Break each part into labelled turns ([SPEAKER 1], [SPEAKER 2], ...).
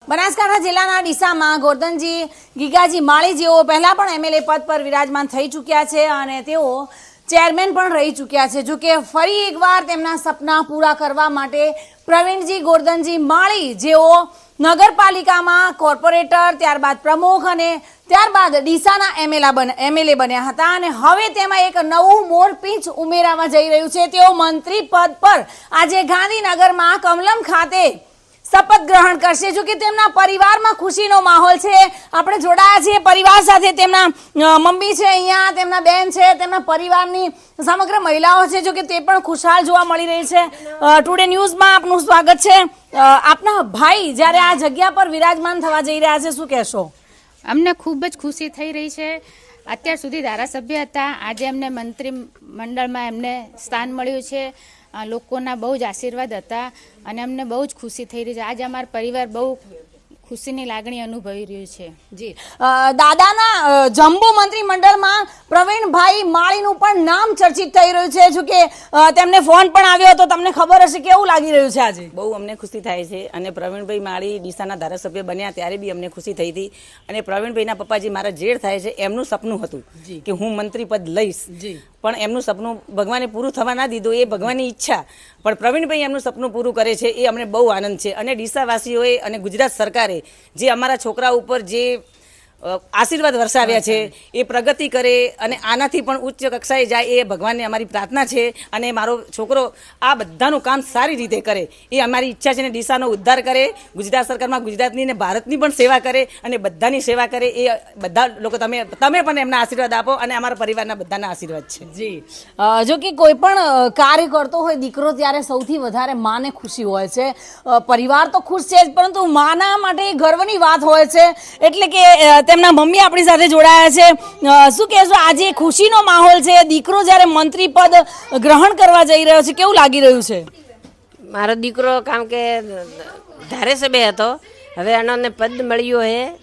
[SPEAKER 1] બનાસકાંઠા જિલ્લાના ડીસામાં ગોરધનજી ગીગાજી માળી જેઓ પહેલા પણ એમએલએ પદ પર વિરાજમાન થઈ ચૂક્યા છે અને તેઓ ચેરમેન પણ રહી ચૂક્યા છે। જો કે ફરી એકવાર તેમના સપના પૂરા કરવા માટે પ્રવીણજી ગોરધનજી માળી જેઓ નગરપાલિકામાં કોર્પોરેટર, ત્યારબાદ પ્રમુખ અને ત્યારબાદ ડીસાના એમએલએ બન્યા હતા અને હવે તેમાં એક નવું મોરપીંછ ઉમેરાવા જઈ રહ્યું છે। તેઓ મંત્રી પદ પર આજે ગાંધીનગરમાં કમલમ ખાતે શપથ ગ્રહણ કરશે। જો કે તેમના પરિવારમાં ખુશીનો માહોલ છે। આપણે જોડાયા છીએ પરિવાર સાથે। તેમના મમ્મી છે અહીંયા, તેમના બેન છે, તેમના પરિવારની સમગ્ર મહિલાઓ છે જો કે તે પણ ખુશાલ જોવા મળી રહી છે। ટુડે ન્યૂઝમાં આપનું સ્વાગત છે। આપના ભાઈ જ્યારે આ જગ્યા પર વિરાજમાન થવા જઈ રહ્યા છે, શું કહેશો?
[SPEAKER 2] અમને ખૂબ જ ખુશી થઈ રહી છે। અત્યાર સુધી ધારાસભ્ય હતા, આજે અમને મંત્રી મંડળમાં એમને સ્થાન મળ્યું છે। લોકોના બહુ જ આશીર્વાદ હતા અને અમને બહુ જ ખુશી થઈ રહી છે। આજે અમારો પરિવાર બહુ ખુશીની લાગણી અનુભવી રહ્યું છે।
[SPEAKER 1] જી, દાદાના જમ્બો મંત્રી મંડળમાં પ્રવીણભાઈ માળીનું પણ નામ ચર્ચિત થઈ રહ્યું છે। જો કે તેમને ફોન પણ આવ્યો હતો, તમને ખબર હશે, કેવું લાગી રહ્યું છે આજે?
[SPEAKER 3] બહુ અમને ખુશી થાય છે અને પ્રવીણભાઈ માળી ડીસાના ધારાસભ્ય બન્યા ત્યારે બી અમને ખુશી થઈ હતી અને પ્રવીણભાઈના પપ્પાજી મારા જેઠ થાય છે, એમનું સપનું હતું કે હું મંત્રી પદ લઈશ, પણ એમનું સપનું ભગવાને પૂરું થવા ના દીધું, એ ભગવાનની ઈચ્છા, પણ પ્રવીણભાઈ એમનું સપનું પૂરું કરે છે એ અમને બહુ આનંદ છે। અને ડીસાવાસીઓએ અને ગુજરાત સરકારે જે અમારા છોકરા ઉપર જે આશીર્વાદ વરસાવ્યા છે એ પ્રગતિ કરે અને આનાથી પણ ઉચ્ચ કક્ષાએ જાય એ ભગવાનને અમારી પ્રાર્થના છે અને મારો છોકરો આ બધાનું કામ સારી રીતે કરે એ અમારી ઈચ્છા છે ને ડીસાનો ઉદ્ધાર કરે, ગુજરાત સરકારમાં ગુજરાતની ને ભારતની પણ સેવા કરે અને બધાની સેવા કરે એ બધા લોકો તમે પણ એમના આશીર્વાદ આપો અને અમારા પરિવારના બધાના આશીર્વાદ છે।
[SPEAKER 1] જી, જો કે કોઈ પણ કાર્ય કરતો હોય દીકરો ત્યારે સૌથી વધારે માને ખુશી હોય છે। પરિવાર તો ખુશ છે જ, પરંતુ માના માટે ગર્વની વાત હોય છે। એટલે કે તેમના મમ્મી આપણી સાથે જોડાયા છે। શું કહેશો, આજે ખુશીનો માહોલ છે, દીકરો જ્યારે મંત્રી પદ ગ્રહણ કરવા જઈ રહ્યો છે, કેવું લાગી રહ્યું છે?
[SPEAKER 4] મારો દીકરો કામ કે ધારાસભ્ય હતો, હવે આને પદ મળ્યો હે,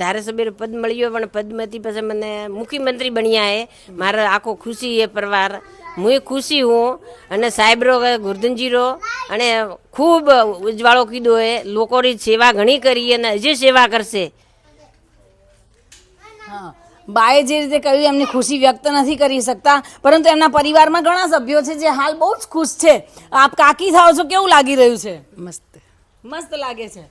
[SPEAKER 4] ધારાસભ્ય પદ મળ્યો, પણ પદમાંથી પછી મને મુખ્યમંત્રી બન્યા હે। મારા આખો ખુશી એ પરિવાર, હું ખુશી હું અને સાહેબરો ગોરધનજીરો અને ખૂબ ઉજવાળો કીધો હે, લોકોની સેવા ઘણી કરી અને હજી સેવા કરશે।
[SPEAKER 1] બાએ જે રીતે કહ્યું એમની ખુશી વ્યક્ત નથી કરી શકતા, પરંતુ એમના પરિવારમાં ઘણા સભ્યો છે જે હાલ બહુ જ ખુશ છે। આપ કાકી થાવ છો, કેવું લાગી રહ્યું છે?
[SPEAKER 5] મસ્ત
[SPEAKER 1] મસ્ત લાગે છે।